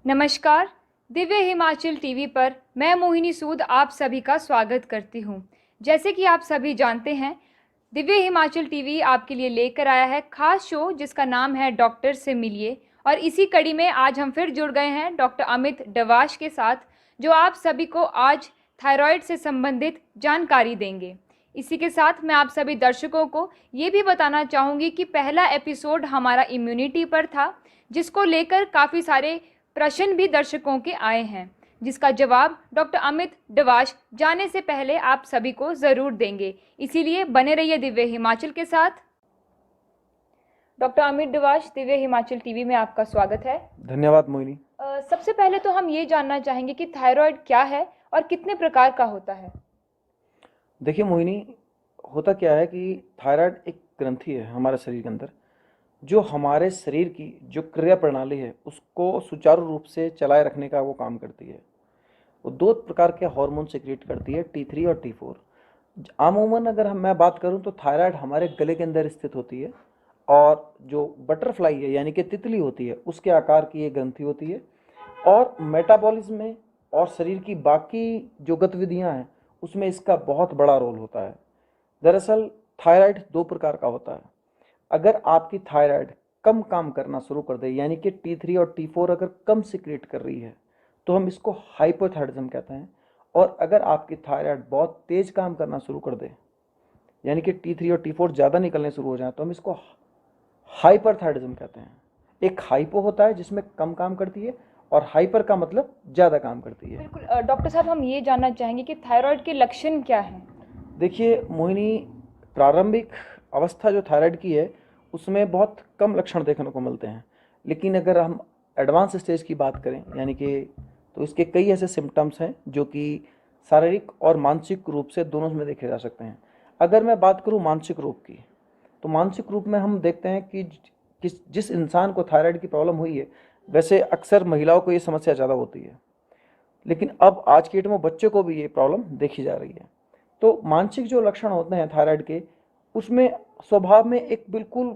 नमस्कार। दिव्य हिमाचल टीवी पर मैं मोहिनी सूद आप सभी का स्वागत करती हूँ। जैसे कि आप सभी जानते हैं, दिव्य हिमाचल टीवी आपके लिए लेकर आया है खास शो जिसका नाम है डॉक्टर से मिलिए। और इसी कड़ी में आज हम फिर जुड़ गए हैं डॉक्टर अमित डवाश के साथ, जो आप सभी को आज थायराइड से संबंधित जानकारी देंगे। इसी के साथ मैं आप सभी दर्शकों को ये भी बताना चाहूँगी कि पहला एपिसोड हमारा इम्यूनिटी पर था, जिसको लेकर काफ़ी सारे प्रश्न भी दर्शकों के आए हैं, जिसका जवाब डॉक्टर अमित डवाश जाने से पहले आप सभी को ज़रूर देंगे। इसीलिए बने रहिए दिव्य हिमाचल के साथ। डॉक्टर अमित डवाश, दिव्य हिमाचल टीवी में आपका स्वागत है। धन्यवाद मोहिनी। सबसे पहले तो हम ये जानना चाहेंगे कि थायराइड क्या है और कितने प्रकार का होता है। देखिए मोहिनी, होता क्या है कि थायराइड एक ग्रंथि है हमारे शरीर के अंदर, जो हमारे शरीर की जो क्रिया प्रणाली है उसको सुचारू रूप से चलाए रखने का वो काम करती है। वो दो प्रकार के हार्मोन सिक्रेट करती है, T3 और T4। अमूमन अगर मैं बात करूं तो थायराइड हमारे गले के अंदर स्थित होती है, और जो बटरफ्लाई है यानी कि तितली होती है उसके आकार की ये ग्रंथि होती है। और मेटाबॉलिज्म में और शरीर की बाकी जो गतिविधियां हैं उसमें इसका बहुत बड़ा रोल होता है। दरअसल थायराइड दो प्रकार का होता है। अगर आपकी थायराइड कम काम करना शुरू कर दे, यानी कि T3 और T4 अगर कम सिक्रेट कर रही है, तो हम इसको हाइपोथायराइडिज्म कहते हैं। और अगर आपकी थायराइड बहुत तेज काम करना शुरू कर दे, यानी कि T3 और T4 ज़्यादा निकलने शुरू हो जाए, तो हम इसको हाइपरथायराइडिज्म कहते हैं। एक हाइपो होता है जिसमें कम काम करती है, और हाइपर का मतलब ज़्यादा काम करती है। बिल्कुल डॉक्टर साहब, हम ये जानना चाहेंगे कि थायराइड के लक्षण क्या हैं। देखिए मोहिनी, प्रारंभिक अवस्था जो थायराइड की है उसमें बहुत कम लक्षण देखने को मिलते हैं, लेकिन अगर हम एडवांस स्टेज की बात करें यानी कि, तो इसके कई ऐसे सिम्टम्स हैं जो कि शारीरिक और मानसिक रूप से दोनों में देखे जा सकते हैं। अगर मैं बात करूं मानसिक रूप की, तो मानसिक रूप में हम देखते हैं कि जिस इंसान को थायराइड की प्रॉब्लम हुई है, वैसे अक्सर महिलाओं को ये समस्या ज़्यादा होती है, लेकिन अब आज की डेट में बच्चों को भी ये प्रॉब्लम देखी जा रही है। तो मानसिक जो लक्षण होते हैं थायराइड के, उसमें स्वभाव में एक बिल्कुल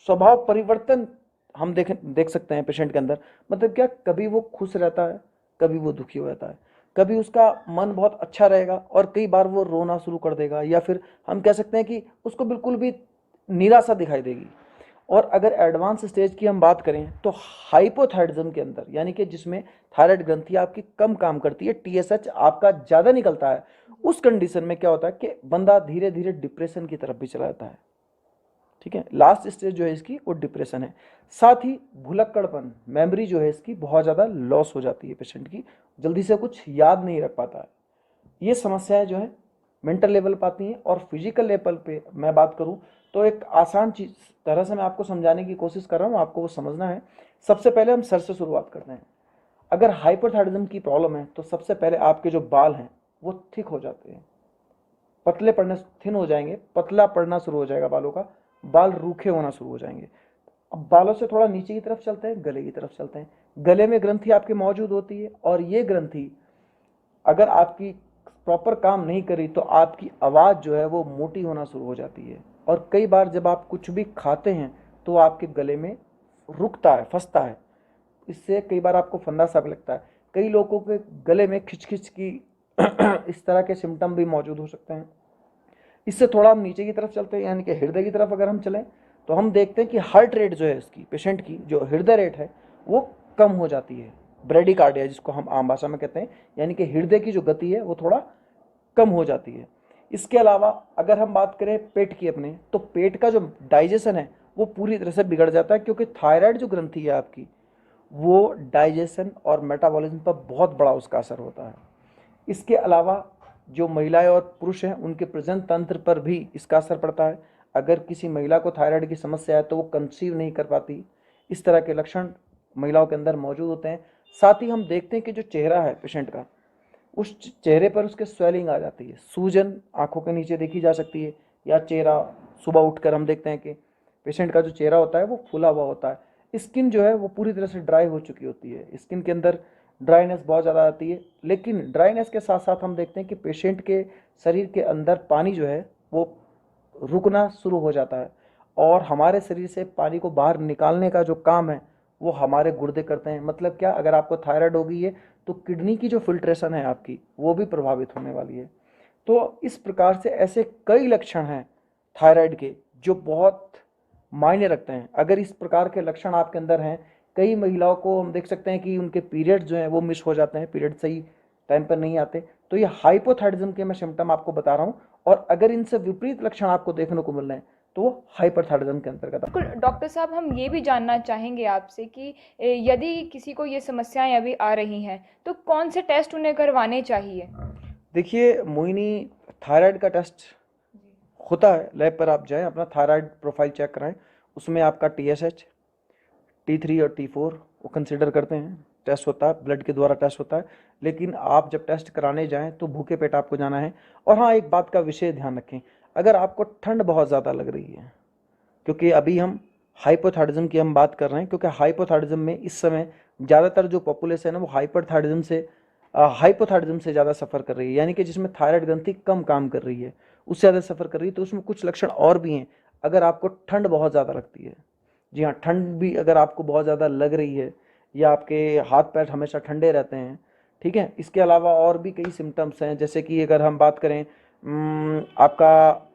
स्वभाव परिवर्तन हम देख सकते हैं पेशेंट के अंदर। मतलब क्या, कभी वो खुश रहता है, कभी वो दुखी हो जाता है, कभी उसका मन बहुत अच्छा रहेगा और कई बार वो रोना शुरू कर देगा, या फिर हम कह सकते हैं कि उसको बिल्कुल भी निराशा दिखाई देगी। और अगर एडवांस स्टेज की हम बात करें तो हाइपोथायराइडिज्म के अंदर, यानी कि जिसमें थायराइड ग्रंथि आपकी कम काम करती है, TSH आपका ज़्यादा निकलता है, उस कंडीशन में क्या होता है कि बंदा धीरे धीरे डिप्रेशन की तरफ भी चला जाता है। ठीक है, लास्ट स्टेज जो है इसकी वो डिप्रेशन है। साथ ही भुलक्कड़पन, मेमोरी जो है इसकी बहुत ज़्यादा लॉस हो जाती है पेशेंट की, जल्दी से कुछ याद नहीं रख पाता है। ये समस्याएं जो है मेंटल लेवल पर आती हैं। और फिजिकल लेवल पे मैं बात करूं तो एक आसान चीज तरह से मैं आपको समझाने की कोशिश कर रहा हूं, आपको वो समझना है। सबसे पहले हम सर से शुरुआत करते हैं। अगर हाइपोथायराइडिज्म की प्रॉब्लम है तो सबसे पहले आपके जो बाल हैं वो थिक हो जाते हैं, पतले पड़ने, थिन हो जाएंगे, पतला पड़ना शुरू हो जाएगा बालों का, बाल रूखे होना शुरू हो जाएंगे। अब बालों से थोड़ा नीचे की तरफ चलते हैं, गले की तरफ चलते हैं। गले में ग्रंथि आपके मौजूद होती है, और ये ग्रंथि अगर आपकी प्रॉपर काम नहीं करी तो आपकी आवाज़ जो है वो मोटी होना शुरू हो जाती है। और कई बार जब आप कुछ भी खाते हैं तो आपके गले में रुकता है, फंसता है, इससे कई बार आपको फंदा सा भी लगता है। कई लोगों के गले में खिचखिच की इस तरह के सिम्टम भी मौजूद हो सकते हैं। इससे थोड़ा हम नीचे की तरफ चलते हैं, यानी कि हृदय की तरफ अगर हम चलें तो हम देखते हैं कि हार्ट रेट जो है इसकी, पेशेंट की जो हृदय रेट है वो कम हो जाती है। ब्रेडिकार्डिया जिसको हम आम भाषा में कहते हैं, यानी कि हृदय की जो गति है वो थोड़ा कम हो जाती है। इसके अलावा अगर हम बात करें पेट की अपने, तो पेट का जो डाइजेशन है वो पूरी तरह से बिगड़ जाता है, क्योंकि थायराइड जो ग्रंथि है आपकी, वो डाइजेशन और मेटाबॉलिज्म पर बहुत बड़ा उसका असर होता है। इसके अलावा जो महिलाएं और पुरुष हैं उनके प्रजनन तंत्र पर भी इसका असर पड़ता है। अगर किसी महिला को थायराइड की समस्या है तो वो कंसीव नहीं कर पाती। इस तरह के लक्षण महिलाओं के अंदर मौजूद होते हैं। साथ ही हम देखते हैं कि जो चेहरा है पेशेंट का, उस चेहरे पर उसके स्वेलिंग आ जाती है, सूजन आंखों के नीचे देखी जा सकती है, या चेहरा सुबह उठकर हम देखते हैं कि पेशेंट का जो चेहरा होता है वो फूला हुआ होता है। स्किन जो है वो पूरी तरह से ड्राई हो चुकी होती है, स्किन के अंदर ड्राइनेस बहुत ज़्यादा आती है। लेकिन ड्राइनेस के साथ साथ हम देखते हैं कि पेशेंट के शरीर के अंदर पानी जो है वो रुकना शुरू हो जाता है, और हमारे शरीर से पानी को बाहर निकालने का जो काम है वो हमारे गुर्दे करते हैं। मतलब क्या, अगर आपको थायराइड हो गई है तो किडनी की जो फिल्ट्रेशन है आपकी, वो भी प्रभावित होने वाली है। तो इस प्रकार से ऐसे कई लक्षण हैं थायराइड के जो बहुत मायने रखते हैं। अगर इस प्रकार के लक्षण आपके अंदर हैं, कई महिलाओं को हम देख सकते हैं कि उनके पीरियड्स जो हैं वो मिस हो जाते हैं, पीरियड सही टाइम पर नहीं आते। तो ये हाइपोथायराइडिज्म के मैं सिम्टम आपको बता रहा हूँ, और अगर इनसे विपरीत लक्षण आपको देखने को मिल रहे हैं तो वो हाइपरथायराइडिज्म के अंतर्गत बिल्कुल डॉक्टर साहब, हम ये भी जानना चाहेंगे आपसे कि यदि किसी को ये समस्याएं अभी आ रही हैं तो कौन से टेस्ट उन्हें करवाने चाहिए? देखिए मोहिनी, थायराइड का टेस्ट होता है, लैब पर आप जाएं, अपना थायराइड प्रोफाइल चेक कराएं। उसमें आपका TSH, T3 और T4 वो कंसिडर करते हैं, टेस्ट होता है, ब्लड के द्वारा टेस्ट होता है। लेकिन आप जब टेस्ट कराने जाएं तो भूखे पेट आपको जाना है। और हाँ, एक बात का विशेष ध्यान रखें, अगर आपको ठंड बहुत ज़्यादा लग रही है, क्योंकि अभी हम हाइपोथायराइडिज्म की हम बात कर रहे हैं, क्योंकि हाइपोथायराइडिज्म में इस समय ज़्यादातर जो पॉपुलेशन है वो हाइपोथायराइडिज्म से ज़्यादा सफ़र कर रही है, यानी कि जिसमें थायराइड ग्रंथि कम काम कर रही है उससे ज़्यादा सफ़र कर रही है। तो उसमें कुछ लक्षण और भी हैं। अगर आपको ठंड बहुत ज़्यादा लगती है, जी हाँ, ठंड भी अगर आपको बहुत ज़्यादा लग रही है, या आपके हाथ पैर हमेशा ठंडे रहते हैं, ठीक है, इसके अलावा और भी कई सिम्टम्स हैं। जैसे कि अगर हम बात करें, आपका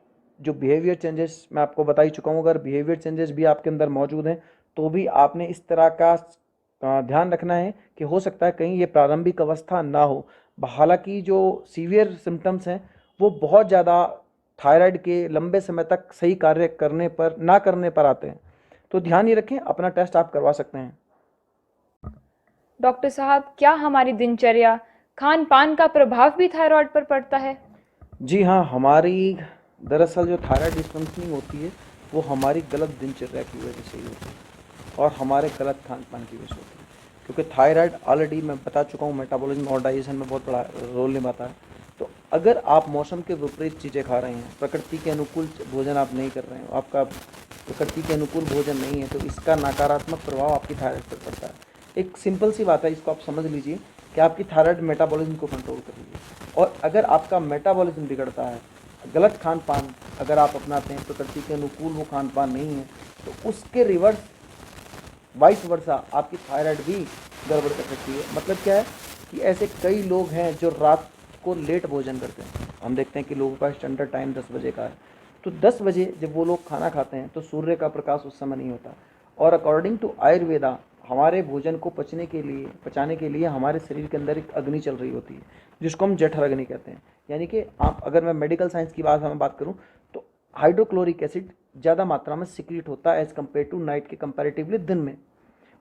जो बिहेवियर चेंजेस मैं आपको बता ही चुका हूँ, अगर बिहेवियर चेंजेस भी आपके अंदर मौजूद हैं तो भी आपने इस तरह का ध्यान रखना है कि हो सकता है कहीं ये प्रारंभिक अवस्था ना हो। हालांकि जो सीवियर सिम्टम्स हैं वो बहुत ज़्यादा थायराइड के लंबे समय तक सही कार्य करने पर ना करने पर आते हैं। तो ध्यान ये रखें, अपना टेस्ट आप करवा सकते हैं। डॉक्टर साहब, क्या हमारी दिनचर्या, खान पान का प्रभाव भी थायराइड पर पड़ता है? जी हाँ, हमारी दरअसल जो थायराइड डिसफंक्शनिंग होती है वो हमारी गलत दिनचर्या की वजह से ही होती है, और हमारे गलत खान पान की वजह से होती है। क्योंकि थायराइड ऑलरेडी मैं बता चुका हूँ मेटाबॉलिज्म और डाइजेशन में बहुत बड़ा रोल निभाता है। तो अगर आप मौसम के विपरीत चीज़ें खा रहे हैं, प्रकृति के अनुकूल भोजन आप नहीं कर रहे हैं, आपका प्रकृति के अनुकूल भोजन नहीं है, तो इसका नकारात्मक प्रभाव आपकी थायराइड पर पड़ता है। एक सिंपल सी बात है, इसको आप समझ लीजिए कि आपकी थायराइड मेटाबॉलिज्म को कंट्रोल कर रही है, और अगर आपका मेटाबॉलिज्म बिगड़ता है, गलत खान पान अगर आप अपनाते हैं, प्रकृति के अनुकूल वो खान पान नहीं है, तो उसके रिवर्स वाइस वर्सा आपकी थायराइड भी गड़बड़ कर सकती है। मतलब क्या है कि ऐसे कई लोग हैं जो रात को लेट भोजन करते हैं। हम देखते हैं कि लोगों का स्टैंडर्ड टाइम 10 बजे का है, तो 10 बजे जब वो लोग खाना खाते हैं तो सूर्य का प्रकाश उस समय नहीं होता। और अकॉर्डिंग टू आयुर्वेदा, हमारे भोजन को पचाने के लिए हमारे शरीर के अंदर एक अग्नि चल रही होती है जिसको हम जठर अग्नि कहते हैं। यानी कि आप, अगर मैं मेडिकल साइंस की बात करूँ तो हाइड्रोक्लोरिक एसिड ज़्यादा मात्रा में सिक्रीट होता है एज़ कम्पेयर टू नाइट के कंपैरेटिवली दिन में।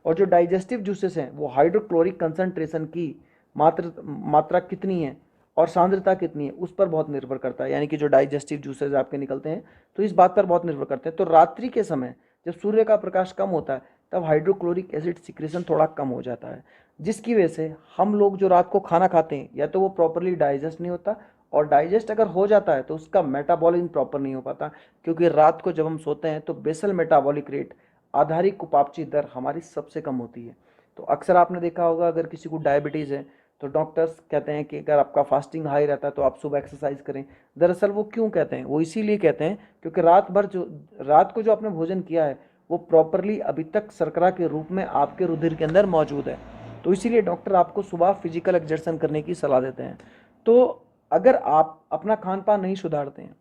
और जो डाइजेस्टिव जूसेस हैं वो हाइड्रोक्लोरिक कंसंट्रेशन की मात्रा कितनी है और सांद्रता कितनी है उस पर बहुत निर्भर करता है। यानी कि जो डाइजेस्टिव जूसेस आपके निकलते हैं तो इस बात पर बहुत निर्भर करते हैं। तो रात्रि के समय जब सूर्य का प्रकाश कम होता है तब हाइड्रोक्लोरिक एसिड सिक्रेशन थोड़ा कम हो जाता है, जिसकी वजह से हम लोग जो रात को खाना खाते हैं या तो वो प्रॉपरली डाइजेस्ट नहीं होता, और डाइजेस्ट अगर हो जाता है तो उसका मेटाबॉलिज्म प्रॉपर नहीं हो पाता। क्योंकि रात को जब हम सोते हैं तो बेसल मेटाबॉलिक रेट, आधारिक कुपापची दर हमारी सबसे कम होती है। तो अक्सर आपने देखा होगा, अगर किसी को डायबिटीज़ है तो डॉक्टर्स कहते हैं कि अगर आपका फास्टिंग हाई रहता है तो आप सुबह एक्सरसाइज करें। दरअसल वो क्यों कहते हैं, वो इसीलिए कहते हैं क्योंकि रात को जो आपने भोजन किया है वो प्रॉपरली अभी तक शर्करा के रूप में आपके रुधिर के अंदर मौजूद है। तो इसीलिए डॉक्टर आपको सुबह फिजिकल एक्सर्शन करने की सलाह देते हैं। तो अगर आप अपना खान पान नहीं सुधारते हैं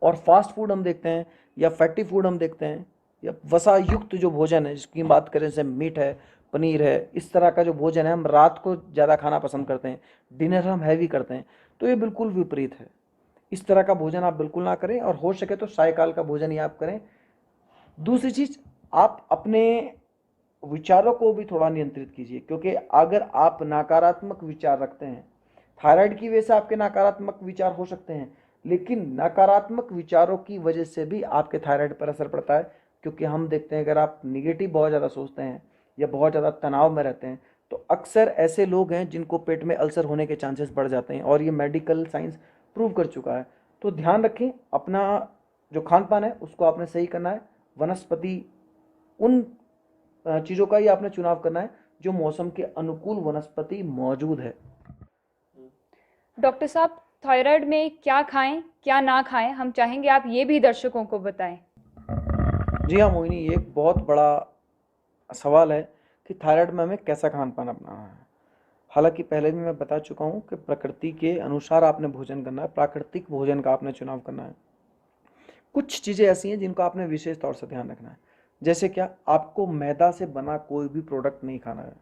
और फास्ट फूड हम देखते हैं या फैटी फूड हम देखते हैं या वसा युक्त जो भोजन है जिसकी बात करें, जैसे मीट है, पनीर है, इस तरह का जो भोजन है हम रात को ज़्यादा खाना पसंद करते हैं, डिनर हम हैवी करते हैं, तो ये बिल्कुल विपरीत है। इस तरह का भोजन आप बिल्कुल ना करें, और हो सके तो सायकाल का भोजन ही आप करें। दूसरी चीज़, आप अपने विचारों को भी थोड़ा नियंत्रित कीजिए, क्योंकि अगर आप नकारात्मक विचार रखते हैं, थायराइड की वजह से आपके नकारात्मक विचार हो सकते हैं, लेकिन नकारात्मक विचारों की वजह से भी आपके थायराइड पर असर पड़ता है। क्योंकि हम देखते हैं अगर आप निगेटिव बहुत ज़्यादा सोचते हैं या बहुत ज़्यादा तनाव में रहते हैं तो अक्सर ऐसे लोग हैं जिनको पेट में अल्सर होने के चांसेस बढ़ जाते हैं, और ये मेडिकल साइंस प्रूव कर चुका है। तो ध्यान रखें, अपना जो खान पान है उसको आपने सही करना है। वनस्पति, उन चीज़ों का ही आपने चुनाव करना है जो मौसम के अनुकूल वनस्पति मौजूद है। डॉक्टर साहब, थायराइड में क्या खाएं, क्या ना खाएं, हम चाहेंगे आप ये भी दर्शकों को बताएं। जी हाँ मोहिनी, ये एक बहुत बड़ा सवाल है कि थायराइड में हमें कैसा खान पान अपनाना है। हालांकि पहले भी मैं बता चुका हूँ कि प्रकृति के अनुसार आपने भोजन करना है, प्राकृतिक भोजन का आपने चुनाव करना है। कुछ चीज़ें ऐसी हैं जिनको आपने विशेष तौर से ध्यान रखना है। जैसे क्या, आपको मैदा से बना कोई भी प्रोडक्ट नहीं खाना है,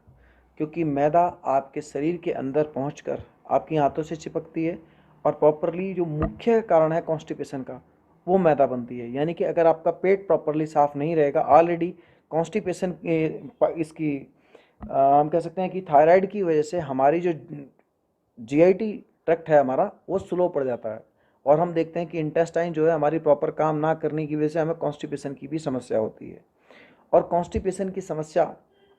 क्योंकि मैदा आपके शरीर के अंदर पहुंचकर आपकी आंतों से चिपकती है और प्रॉपरली जो मुख्य कारण है कॉन्स्टिपेशन का, वो मैदा बनती है। यानी कि अगर आपका पेट प्रॉपरली साफ नहीं रहेगा, ऑलरेडी कॉन्स्टिपेशन इसकी हम कह सकते हैं कि थायराइड की वजह से हमारी जो जीआईटी ट्रैक्ट है हमारा, वो स्लो पड़ जाता है और हम देखते हैं कि इंटेस्टाइन जो है हमारी प्रॉपर काम ना करने की वजह से हमें कॉन्स्टिपेशन की भी समस्या होती है। और कॉन्स्टिपेशन की समस्या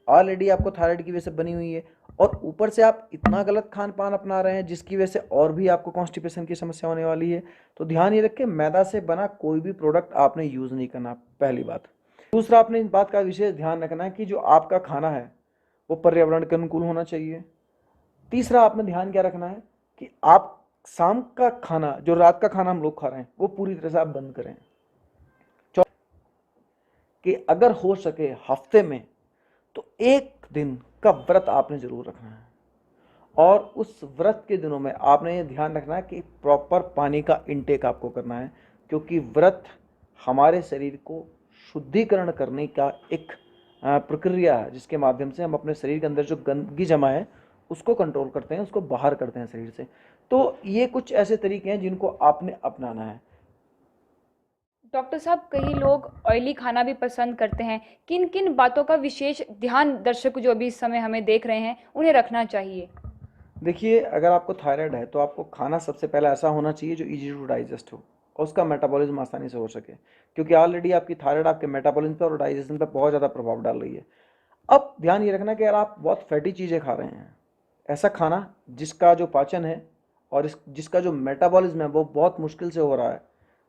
ऑलरेडी आपको थायराइड की वजह से बनी हुई है और ऊपर से आप इतना गलत खान पान अपना रहे हैं जिसकी वजह से और भी आपको कॉन्स्टिपेशन की समस्या होने वाली है। तो ध्यान ये रखें, मैदा से बना कोई भी प्रोडक्ट आपने यूज़ नहीं करना, पहली बात। दूसरा, आपने इस बात का विशेष ध्यान रखना है कि जो आपका खाना है वो पर्यावरण के अनुकूल होना चाहिए। तीसरा, आपने ध्यान क्या रखना है कि आप शाम का खाना, जो रात का खाना हम लोग खा रहे हैं, वो पूरी तरह से आप बंद करें। कि अगर हो सके हफ्ते में तो एक दिन का व्रत आपने जरूर रखना है और उस व्रत के दिनों में आपने ये ध्यान रखना है कि प्रॉपर पानी का इंटेक आपको करना है, क्योंकि व्रत हमारे शरीर को शुद्धिकरण करने का एक प्रक्रिया है जिसके माध्यम से हम अपने शरीर के अंदर जो गंदगी जमा है उसको कंट्रोल करते हैं, उसको बाहर करते हैं शरीर से। तो ये कुछ ऐसे तरीके हैं जिनको आपने अपनाना है। डॉक्टर साहब, कई लोग ऑयली खाना भी पसंद करते हैं। किन किन बातों का विशेष ध्यान दर्शक जो अभी इस समय हमें देख रहे हैं उन्हें रखना चाहिए? देखिए, अगर आपको थायराइड है तो आपको खाना सबसे पहले ऐसा होना चाहिए जो इजी टू डाइजेस्ट हो और उसका मेटाबॉलिज्म आसानी से हो सके, क्योंकि ऑलरेडी आपकी थायराइड आपके मेटाबॉलिज्म पर और डाइजेशन पर बहुत ज़्यादा प्रभाव डाल रही है। अब ध्यान ये रखना कि अगर आप बहुत फैटी चीज़ें खा रहे हैं, ऐसा खाना जिसका जो पाचन है और जिसका जो मेटाबॉलिज्म है वो बहुत मुश्किल से हो रहा है,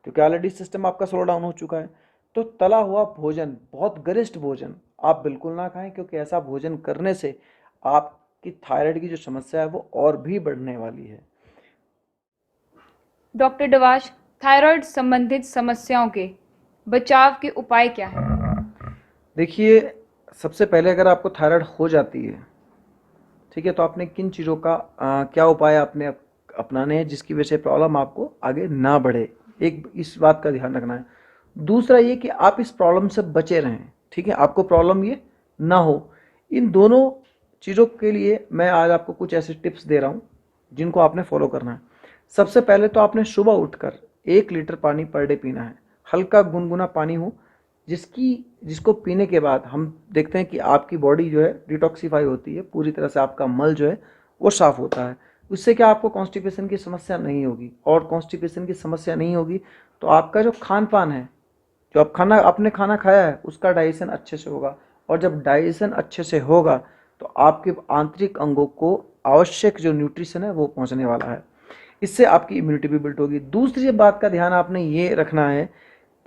क्योंकि ऑलरेडी सिस्टम आपका स्लो डाउन हो चुका है, तो तला हुआ भोजन, बहुत गरिष्ठ भोजन आप बिल्कुल ना खाएं, क्योंकि ऐसा भोजन करने से आपकी थायराइड की जो समस्या है वो और भी बढ़ने वाली है। डॉक्टर डवाश, थायराइड संबंधित समस्याओं के बचाव के उपाय क्या हैं? देखिए, सबसे पहले अगर आपको थायराइड हो जाती है, ठीक है, तो आपने किन चीज़ों का क्या उपाय आपने अपनाने हैं जिसकी वजह से प्रॉब्लम आपको आगे ना बढ़े, एक इस बात का ध्यान रखना है। दूसरा ये कि आप इस प्रॉब्लम से बचे रहें, ठीक है, आपको प्रॉब्लम ये ना हो। इन दोनों चीज़ों के लिए मैं आज आपको कुछ ऐसे टिप्स दे रहा हूँ जिनको आपने फॉलो करना है। सबसे पहले तो आपने सुबह उठकर 1 लीटर पानी पर डे पीना है। हल्का गुनगुना पानी हो जिसको पीने के बाद हम देखते हैं कि आपकी बॉडी जो है डिटॉक्सीफाई होती है, पूरी तरह से आपका मल जो है वो साफ़ होता है। उससे क्या, आपको कॉन्स्टिपेशन की समस्या नहीं होगी, और कॉन्स्टिपेशन की समस्या नहीं होगी तो आपका जो खान पान है, जो आपने खाना खाया है उसका डाइजेशन अच्छे से होगा, और जब डाइजेशन अच्छे से होगा तो आपके आंतरिक अंगों को आवश्यक जो न्यूट्रिशन है वो पहुंचने वाला है। इससे आपकी इम्यूनिटी भी बिल्ड होगी। दूसरी बात का ध्यान आपने ये रखना है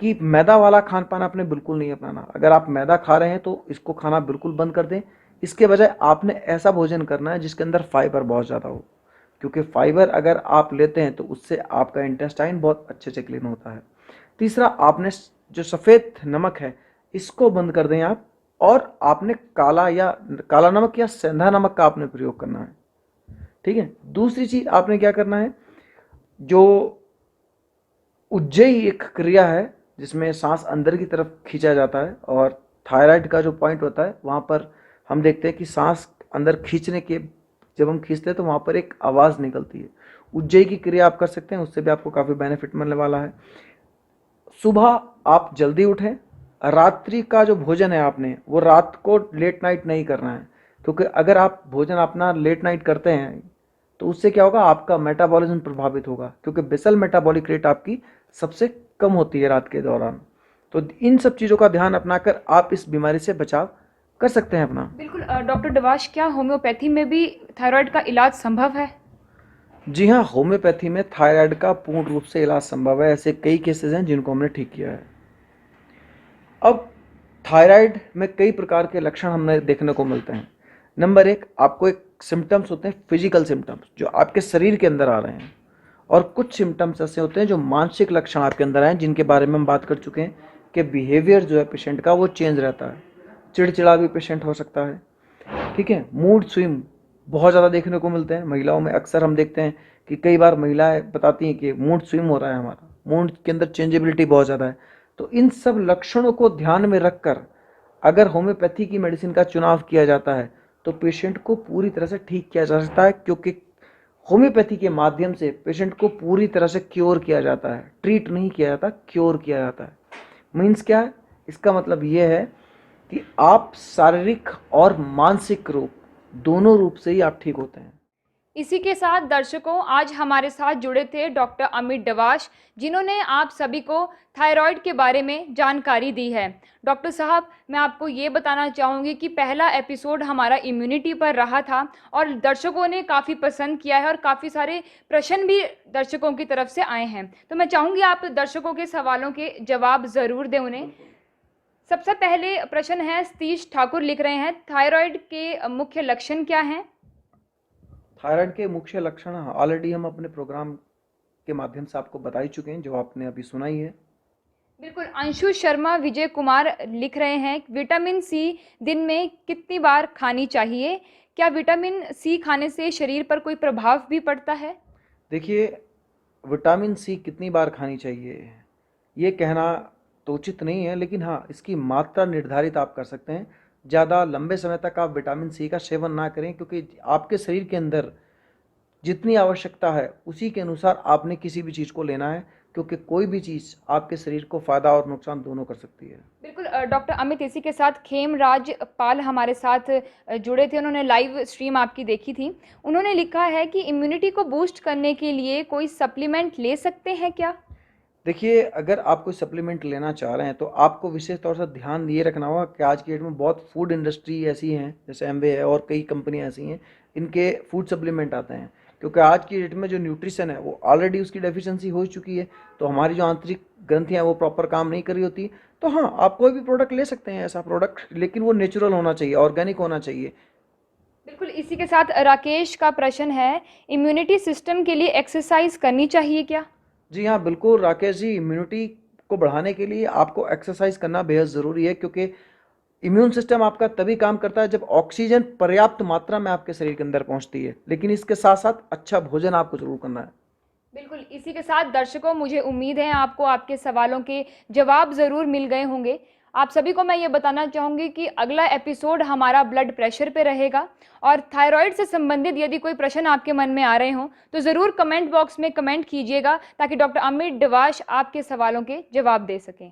कि मैदा वाला खान पान आपने बिल्कुल नहीं अपनाना। अगर आप मैदा खा रहे हैं तो इसको खाना बिल्कुल बंद कर दें। इसके बजाय आपने ऐसा भोजन करना है जिसके अंदर फाइबर बहुत ज़्यादा हो, क्योंकि फाइबर अगर आप लेते हैं तो उससे आपका इंटेस्टाइन बहुत अच्छे से क्लीन होता है। तीसरा, आपने जो सफ़ेद नमक है इसको बंद कर दें आप, और आपने काला नमक या सेंधा नमक का आपने प्रयोग करना है, ठीक है। दूसरी चीज़ आपने क्या करना है, जो उज्जयी एक क्रिया है जिसमें सांस अंदर की तरफ खींचा जाता है, और थायराइड का जो पॉइंट होता है वहाँ पर हम देखते हैं कि सांस अंदर खींचने के जब हम खींचते हैं तो वहाँ पर एक आवाज़ निकलती है। उज्जयी की क्रिया आप कर सकते हैं, उससे भी आपको काफ़ी बेनिफिट मिलने वाला है। सुबह आप जल्दी उठें। रात्रि का जो भोजन है आपने वो रात को लेट नाइट नहीं करना है, क्योंकि अगर आप भोजन अपना लेट नाइट करते हैं तो उससे क्या होगा, आपका मेटाबॉलिज्म प्रभावित होगा, क्योंकि बेसल मेटाबॉलिक रेट आपकी सबसे कम होती है रात के दौरान। तो इन सब चीज़ों का ध्यान अपनाकर आप इस बीमारी से बचाव कर सकते हैं अपना। बिल्कुल। डॉक्टर डवाश, क्या होम्योपैथी में भी थायराइड का इलाज संभव है? जी हाँ, होम्योपैथी में थायराइड का पूर्ण रूप से इलाज संभव है। ऐसे कई केसेस हैं जिनको हमने ठीक किया है। अब थायराइड में कई प्रकार के लक्षण हमें देखने को मिलते हैं। नंबर 1, आपको एक सिम्टम्स होते हैं फिजिकल सिम्टम्स जो आपके शरीर के अंदर आ रहे हैं, और कुछ सिम्टम्स ऐसे होते हैं जो मानसिक लक्षण आपके अंदर आए हैं, जिनके बारे में हम बात कर चुके हैं कि बिहेवियर जो है पेशेंट का वो चेंज रहता है। चिड़चिड़ा भी पेशेंट हो सकता है, ठीक है। मूड स्विंग बहुत ज़्यादा देखने को मिलते हैं महिलाओं में। अक्सर हम देखते हैं कि कई बार महिलाएं बताती हैं कि मूड स्विंग हो रहा है, हमारा मूड के अंदर चेंजेबिलिटी बहुत ज़्यादा है। तो इन सब लक्षणों को ध्यान में रखकर अगर होम्योपैथी की मेडिसिन का चुनाव किया जाता है तो पेशेंट को पूरी तरह से ठीक किया जा सकता है, क्योंकि होम्योपैथी के माध्यम से पेशेंट को पूरी तरह से क्योर किया जाता है, ट्रीट नहीं किया जाता, क्योर किया जाता है। मीन्स क्या है? इसका मतलब ये है कि आप शारीरिक और मानसिक रूप दोनों रूप से ही आप ठीक होते हैं। इसी के साथ दर्शकों, आज हमारे साथ जुड़े थे डॉक्टर अमित डवाश, जिन्होंने आप सभी को थायराइड के बारे में जानकारी दी है। डॉक्टर साहब, मैं आपको ये बताना चाहूँगी कि पहला एपिसोड हमारा इम्यूनिटी पर रहा था और दर्शकों ने काफ़ी पसंद किया है और काफ़ी सारे प्रश्न भी दर्शकों की तरफ से आए हैं। तो मैं चाहूँगी आप दर्शकों के सवालों के जवाब ज़रूर दें उन्हें। सबसे पहले प्रश्न है, सतीश ठाकुर लिख रहे हैं, थायराइड के मुख्य लक्षण क्या हैं? थायराइड के मुख्य लक्षण ऑलरेडी हम अपने प्रोग्राम के माध्यम से आपको बता ही चुके हैं, जो आपने अभी सुना ही है। बिल्कुल। अंशु शर्मा विजय कुमार लिख रहे हैं, विटामिन सी दिन में कितनी बार खानी चाहिए? क्या विटामिन सी खाने से शरीर पर कोई प्रभाव भी पड़ता है? देखिए, विटामिन सी कितनी बार खानी चाहिए ये कहना तो उचित नहीं है, लेकिन हाँ, इसकी मात्रा निर्धारित आप कर सकते हैं। ज़्यादा लंबे समय तक आप विटामिन सी का सेवन ना करें, क्योंकि आपके शरीर के अंदर जितनी आवश्यकता है उसी के अनुसार आपने किसी भी चीज़ को लेना है, क्योंकि कोई भी चीज़ आपके शरीर को फ़ायदा और नुकसान दोनों कर सकती है। बिल्कुल। डॉक्टर अमित, इसी के साथ खेमराज पाल हमारे साथ जुड़े थे, उन्होंने लाइव स्ट्रीम आपकी देखी थी। उन्होंने लिखा है कि इम्यूनिटी को बूस्ट करने के लिए कोई सप्लीमेंट ले सकते हैं क्या? देखिए, अगर आप कोई सप्लीमेंट लेना चाह रहे हैं तो आपको विशेष तौर से ध्यान ये रखना होगा कि आज की डेट में बहुत फूड इंडस्ट्री ऐसी हैं, जैसे एमवे है और कई कंपनियां ऐसी हैं, इनके फूड सप्लीमेंट आते हैं। क्योंकि आज की डेट में जो न्यूट्रिशन है वो ऑलरेडी उसकी डेफिशिएंसी हो चुकी है, तो हमारी जो आंतरिक ग्रंथियां वो प्रॉपर काम नहीं कर रही होती। तो हाँ, आप कोई भी प्रोडक्ट ले सकते हैं, ऐसा प्रोडक्ट, लेकिन वो नेचुरल होना चाहिए, ऑर्गेनिक होना चाहिए। बिल्कुल। इसी के साथ राकेश का प्रश्न है, इम्यूनिटी सिस्टम के लिए एक्सरसाइज करनी चाहिए क्या? जी हाँ, बिल्कुल राकेश जी, इम्यूनिटी को बढ़ाने के लिए आपको एक्सरसाइज करना बेहद ज़रूरी है, क्योंकि इम्यून सिस्टम आपका तभी काम करता है जब ऑक्सीजन पर्याप्त मात्रा में आपके शरीर के अंदर पहुंचती है। लेकिन इसके साथ साथ अच्छा भोजन आपको जरूर करना है। बिल्कुल। इसी के साथ दर्शकों, मुझे उम्मीद है आपको आपके सवालों के जवाब ज़रूर मिल गए होंगे। आप सभी को मैं ये बताना चाहूँगी कि अगला एपिसोड हमारा ब्लड प्रेशर पे रहेगा और थायराइड से संबंधित यदि कोई प्रश्न आपके मन में आ रहे हों तो ज़रूर कमेंट बॉक्स में कमेंट कीजिएगा, ताकि डॉक्टर अमित डवाश आपके सवालों के जवाब दे सकें।